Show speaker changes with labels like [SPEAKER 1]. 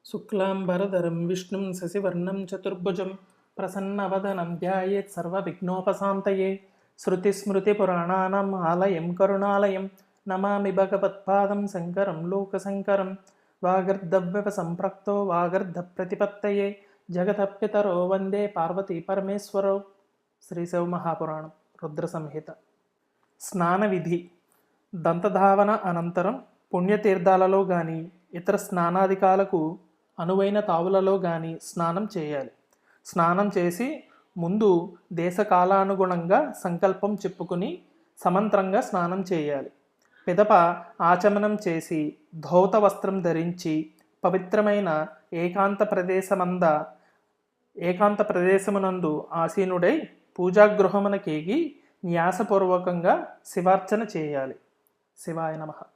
[SPEAKER 1] శుక్లాంబరధరం విష్ణుం శశివర్ణం చతుర్భుజం ప్రసన్నవదనం ధ్యాయేత్ సర్వవిఘ్నోపశాంతయే. శృతిస్మృతిపురాణానాం ఆలయం కరుణాలయం నమామి భగవత్పాదం శంకరం లోకశంకరం. వాగర్ధవ్యవ సంప్రక్తో వాగర్ధ ప్రతిపత్తయే జగతః పితరో వందే పార్వతీ పరమేశ్వరౌ. శ్రీశైవ మహాపురాణం రుద్ర సంహిత. స్నాన విధి. దంతధావన అనంతరం పుణ్యతీర్థాలలో గాని ఇతర స్నానాధికాలకు అనువైన తావులలో గాని స్నానం చేయాలి. స్నానం చేసి ముందు దేశకాలానుగుణంగా సంకల్పం చెప్పుకుని సమంత్రంగా స్నానం చేయాలి. పిదప ఆచమనం చేసి ధౌత వస్త్రం ధరించి పవిత్రమైన ఏకాంత ప్రదేశమునందు ఆసీనుడై పూజాగృహమునకేగి న్యాసపూర్వకంగా శివార్చన చేయాలి. శివాయ నమః.